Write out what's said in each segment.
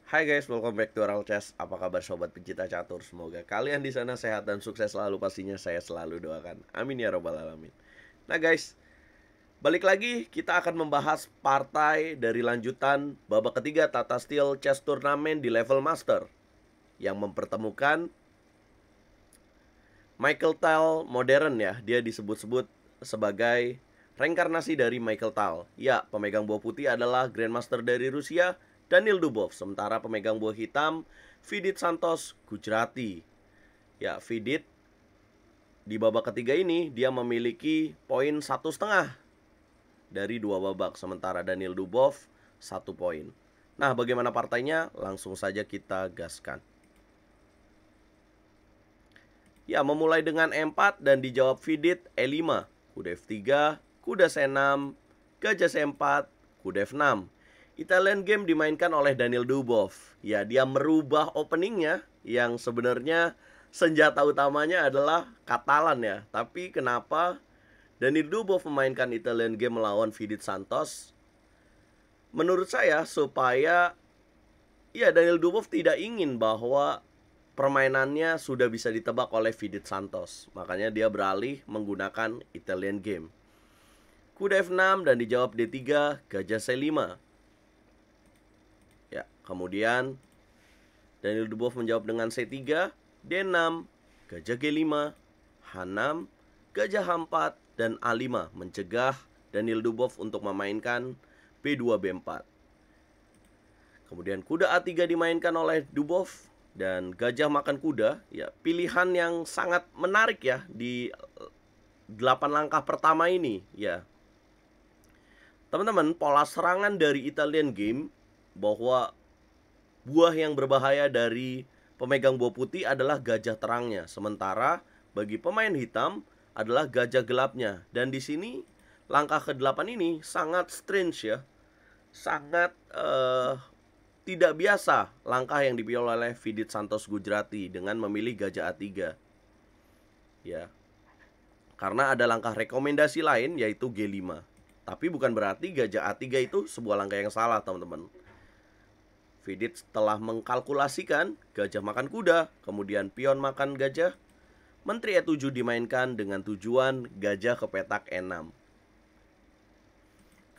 Hai guys, welcome back to Oral Chess. Apa kabar sobat pencinta catur? Semoga kalian di sana sehat dan sukses selalu. Pastinya saya selalu doakan. Amin ya robbal alamin. Nah guys, balik lagi kita akan membahas partai dari lanjutan babak ketiga Tata Steel Chess Tournament di level Master yang mempertemukan Michael Tal modern ya. Dia disebut-sebut sebagai reinkarnasi dari Michael Tal. Ya, pemegang buah putih adalah Grandmaster dari Rusia, Daniil Dubov. Sementara pemegang buah hitam, Vidit Santos Gujrati. Ya, Vidit di babak ketiga ini dia memiliki poin 1,5 dari 2 babak. Sementara Daniil Dubov 1 poin. Nah, bagaimana partainya? Langsung saja kita gaskan. Ya, memulai dengan E4 dan dijawab Vidit E5, kuda F3, kuda C6, gajah C4, kuda F6. Italian game dimainkan oleh Daniil Dubov. Ya, dia merubah openingnya yang sebenarnya senjata utamanya adalah Katalan ya. Tapi kenapa Daniil Dubov memainkan Italian game melawan Vidit Santos? Menurut saya supaya ya Daniil Dubov tidak ingin bahwa permainannya sudah bisa ditebak oleh Vidit Santos. Makanya dia beralih menggunakan Italian game. Kuda F6 dan dijawab D3, gajah C5. Ya, kemudian Daniil Dubov menjawab dengan C3, D6, gajah G5, H6, gajah H4 dan A5 mencegah Daniil Dubov untuk memainkan B2 B4. Kemudian kuda A3 dimainkan oleh Dubov dan gajah makan kuda. Ya, pilihan yang sangat menarik ya di 8 langkah pertama ini ya. Teman-teman, pola serangan dari Italian game bahwa buah yang berbahaya dari pemegang buah putih adalah gajah terangnya, sementara bagi pemain hitam adalah gajah gelapnya. Dan di sini langkah ke-8 ini sangat strange ya. Sangat tidak biasa langkah yang dipilih oleh Vidit Santos Gujrati dengan memilih gajah A3. Ya. Karena ada langkah rekomendasi lain yaitu G5. Tapi bukan berarti gajah A3 itu sebuah langkah yang salah, teman-teman. Vidit telah mengkalkulasikan gajah makan kuda, kemudian pion makan gajah. Menteri E7 dimainkan dengan tujuan gajah ke petak E6.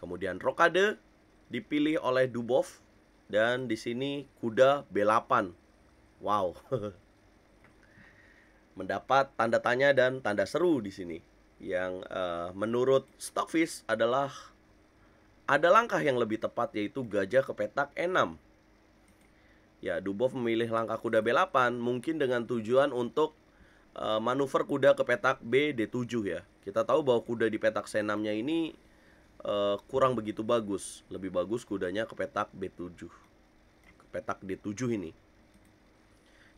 Kemudian rokade dipilih oleh Dubov dan di sini kuda B8. Wow. Mendapat tanda tanya dan tanda seru di sini. Yang menurut Stockfish adalah ada langkah yang lebih tepat yaitu gajah ke petak E6. Ya, Dubov memilih langkah kuda B8 mungkin dengan tujuan untuk manuver kuda ke petak B D7 ya. Kita tahu bahwa kuda di petak C6-nya ini kurang begitu bagus. Lebih bagus kudanya ke petak B7, ke petak D7 ini.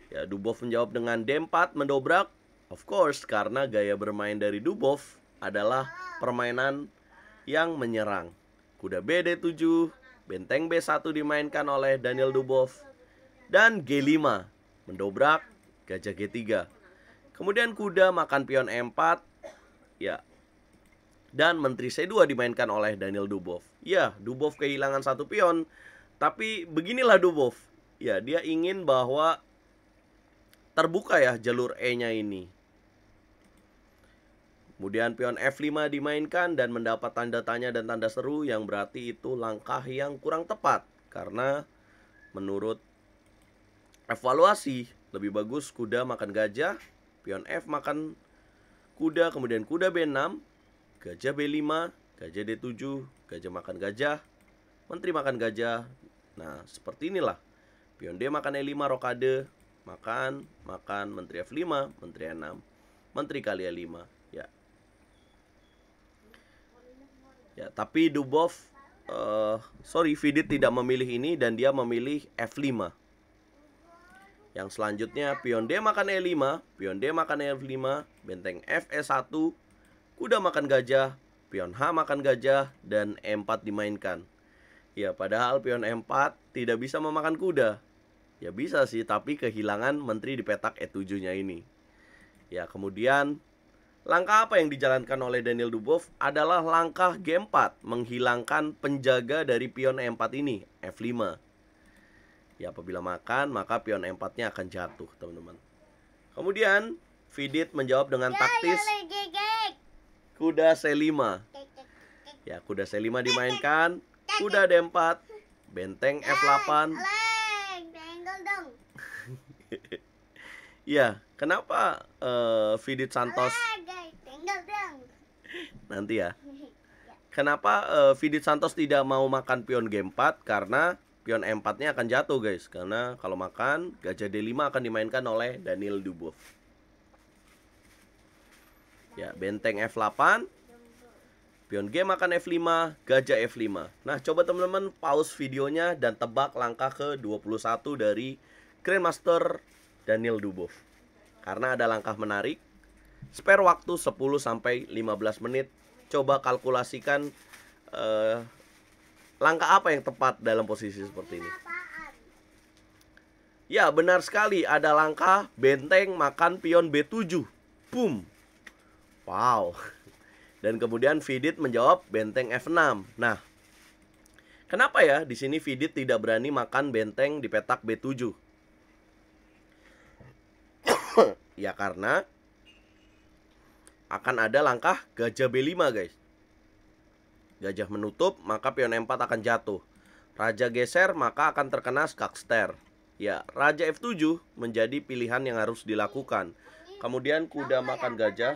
Ya, Dubov menjawab dengan D4 mendobrak. Of course, karena gaya bermain dari Dubov adalah permainan yang menyerang. Kuda B D7, benteng B1 dimainkan oleh Daniil Dubov. Dan G5 mendobrak gajah G3. Kemudian kuda makan pion E4. Ya. Dan menteri C2 dimainkan oleh Daniil Dubov. Ya, Dubov kehilangan 1 pion. Tapi beginilah Dubov. Ya, dia ingin bahwa terbuka ya jalur E-nya ini. Kemudian pion F5 dimainkan dan mendapat tanda tanya dan tanda seru yang berarti itu langkah yang kurang tepat. Karena menurut evaluasi lebih bagus kuda makan gajah, pion F makan kuda, kemudian kuda B6, gajah B5, gajah D7, gajah makan gajah, menteri makan gajah. Nah, seperti inilah. Pion D makan E5, rokade, makan, menteri F5, menteri E6, menteri kali E5. Ya. Ya, tapi Dubov Vidit tidak memilih ini dan dia memilih F5. Yang selanjutnya pion D makan E5, pion D makan E5, benteng F E1, kuda makan gajah, pion H makan gajah, dan E4 dimainkan. Ya, padahal pion E4 tidak bisa memakan kuda. Ya bisa sih, tapi kehilangan menteri di petak E7-nya ini. Ya, kemudian langkah apa yang dijalankan oleh Daniil Dubov adalah langkah G4, menghilangkan penjaga dari pion E4 ini, F5. Ya, apabila makan, maka pion E4-nya akan jatuh, teman-teman. Kemudian, Vidit menjawab dengan taktis kuda C5. Ya, kuda C5 dimainkan, kuda D4, benteng F8. Ya, kenapa Vidit Santos nanti ya? Kenapa Vidit Santos tidak mau makan pion G4? Karena pion E4-nya akan jatuh, guys. Karena kalau makan, gajah D5 akan dimainkan oleh Daniel Duboff. Ya, benteng F8, pion G makan F5, gajah F5. Nah, coba teman-teman pause videonya dan tebak langkah ke-21 dari Grandmaster Daniel Duboff. Karena ada langkah menarik. Spare waktu 10-15 menit. Coba kalkulasikan langkah apa yang tepat dalam posisi seperti ini. Ya, benar sekali, ada langkah benteng makan pion B7. Boom. Wow. Dan kemudian Vidit menjawab benteng F6. Nah, kenapa ya di sini Vidit tidak berani makan benteng di petak B7? Ya karena akan ada langkah gajah B5, guys. Gajah menutup, maka pion E4 akan jatuh. Raja geser, maka akan terkena skakster. Ya, raja F7 menjadi pilihan yang harus dilakukan. Kemudian kuda makan gajah.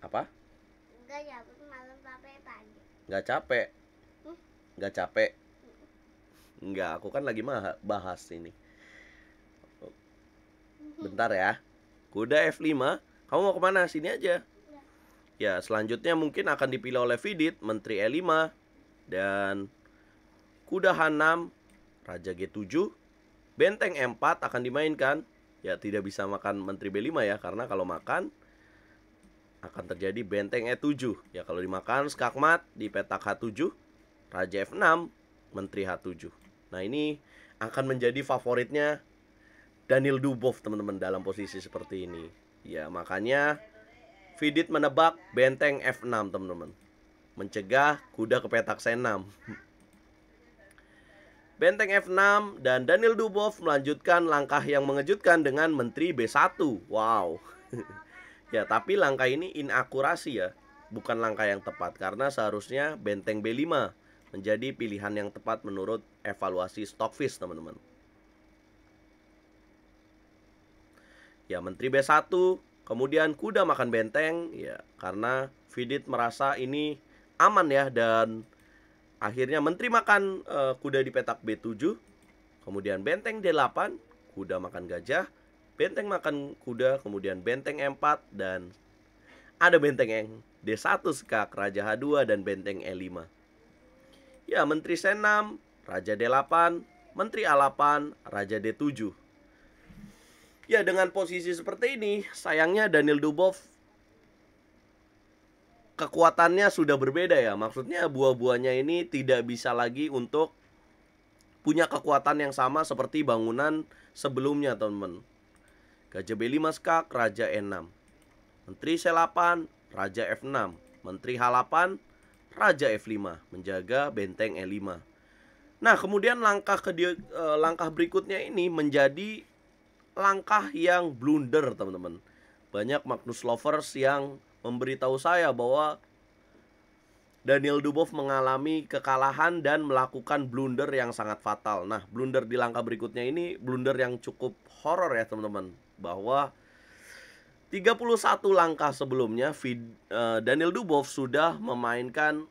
Apa? Nggak capek. Nggak capek. Nggak, aku kan lagi bahas ini. Bentar ya. Kuda F5. Kamu mau kemana? Sini aja. Ya, selanjutnya mungkin akan dipilih oleh Vidit, menteri E5. Dan kuda H6, raja G7, benteng E4 akan dimainkan. Ya, tidak bisa makan menteri B5 ya, karena kalau makan akan terjadi benteng E7. Ya, kalau dimakan skakmat di petak H7, raja F6, menteri H7. Nah, ini akan menjadi favoritnya Daniel Duboff, teman-teman, dalam posisi seperti ini. Ya, makanya Vidit menebak benteng F6, teman-teman. Mencegah kuda ke petak C6. Benteng F6 dan Daniel Duboff melanjutkan langkah yang mengejutkan dengan menteri B1. Wow. Ya, tapi langkah ini inakurasi ya. Bukan langkah yang tepat karena seharusnya benteng B5 menjadi pilihan yang tepat menurut evaluasi Stockfish, teman-teman. Ya, menteri B1, kemudian kuda makan benteng. Ya, karena Vidit merasa ini aman ya. Dan akhirnya menteri makan kuda di petak B7. Kemudian benteng D8, kuda makan gajah. Benteng makan kuda, kemudian benteng E4. Dan ada benteng yang D1 skak, raja H2, dan benteng E5. Ya, menteri C6, raja D8, menteri A8, raja D7. Ya, dengan posisi seperti ini, sayangnya Daniel Duboff kekuatannya sudah berbeda ya. Maksudnya buah-buahnya ini tidak bisa lagi untuk punya kekuatan yang sama seperti bangunan sebelumnya, teman-teman. Gajah B5 skak, raja E6. Menteri C8, raja F6. Menteri H8, raja F5, menjaga benteng E5. Nah, kemudian langkah berikutnya ini menjadi langkah yang blunder, teman-teman. Banyak Magnus lovers yang memberitahu saya bahwa Daniel Duboff mengalami kekalahan dan melakukan blunder yang sangat fatal. Nah, blunder di langkah berikutnya ini blunder yang cukup horor ya, teman-teman. Bahwa 31 langkah sebelumnya Daniel Duboff sudah memainkan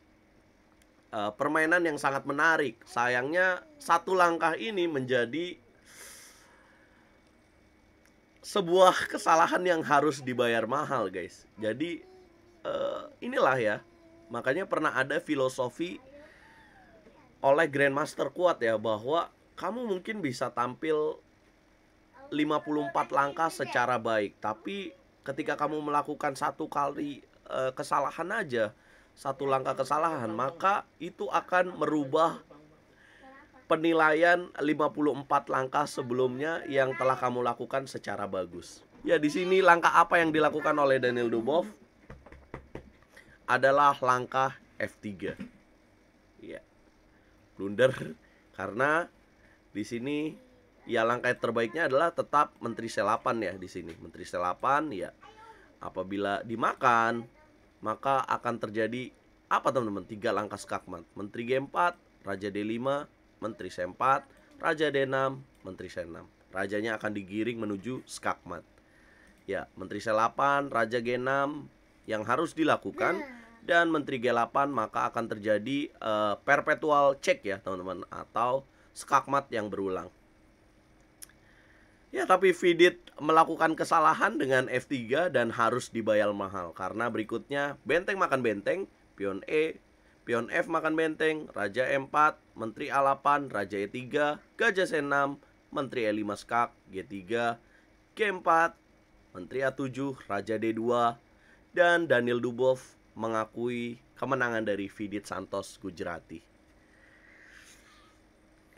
permainan yang sangat menarik. Sayangnya satu langkah ini menjadi sebuah kesalahan yang harus dibayar mahal, guys. Jadi inilah ya. Makanya pernah ada filosofi oleh Grandmaster kuat ya, bahwa kamu mungkin bisa tampil 54 langkah secara baik, tapi ketika kamu melakukan satu kali kesalahan aja, satu langkah kesalahan, maka itu akan merubah penilaian 54 langkah sebelumnya yang telah kamu lakukan secara bagus. Ya, di sini langkah apa yang dilakukan oleh Daniel Duboff adalah langkah F3. Ya. Blunder karena Di sini ya langkah terbaiknya adalah tetap Menteri Selapan ya di sini. Menteri Selapan ya apabila dimakan maka akan terjadi apa teman-teman? 3 langkah skakmat. Menteri G4, Raja D5, Menteri C4, Raja D6, Menteri C6. Rajanya akan digiring menuju skakmat. Ya, Menteri C8, Raja G6 yang harus dilakukan, dan Menteri G8 maka akan terjadi perpetual check ya teman-teman, atau skakmat yang berulang. Ya, tapi Vidit melakukan kesalahan dengan F3 dan harus dibayar mahal karena berikutnya benteng makan benteng, pion E, pion F makan benteng, Raja E4, Menteri A8, Raja E3, Gajah C6, Menteri E5 skak, G3, G4, Menteri A7, Raja D2, dan Daniel Dubov mengakui kemenangan dari Vidit Santos Gujrati.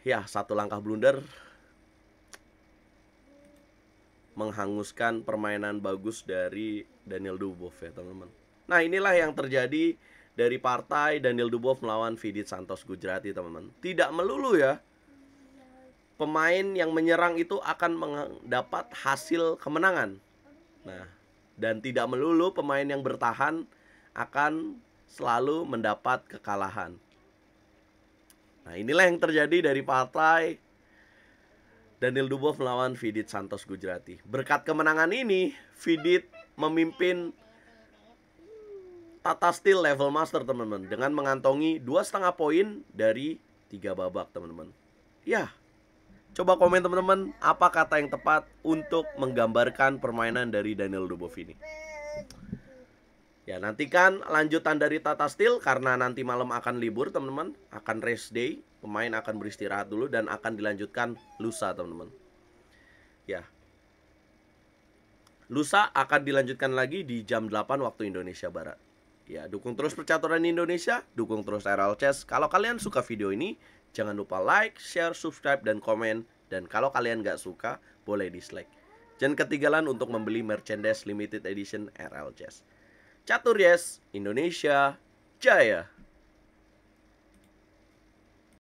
Ya, satu langkah blunder menghanguskan permainan bagus dari Daniel Dubov ya teman-teman. Nah, inilah yang terjadi dari partai Daniel Dubov melawan Vidit Santos Gujrati teman-teman. Tidak melulu ya pemain yang menyerang itu akan mendapat hasil kemenangan. Nah, dan tidak melulu pemain yang bertahan akan selalu mendapat kekalahan. Nah, inilah yang terjadi dari partai Daniel Dubov melawan Vidit Santos Gujrati. Berkat kemenangan ini, Vidit memimpin Tata Steel level master teman-teman, dengan mengantongi 2,5 poin dari 3 babak teman-teman. Ya, coba komen teman-teman apa kata yang tepat untuk menggambarkan permainan dari Daniel Dubov ini. Ya, nantikan lanjutan dari Tata Steel karena nanti malam akan libur teman-teman, akan rest day. Pemain akan beristirahat dulu dan akan dilanjutkan lusa teman-teman. Ya, lusa akan dilanjutkan lagi di jam 8 waktu Indonesia Barat. Ya, dukung terus percaturan Indonesia, dukung terus RL Chess. Kalau kalian suka video ini, jangan lupa like, share, subscribe, dan komen. Dan kalau kalian gak suka, boleh dislike. Jangan ketinggalan untuk membeli merchandise limited edition RL Chess. Catur Yes, Indonesia Jaya.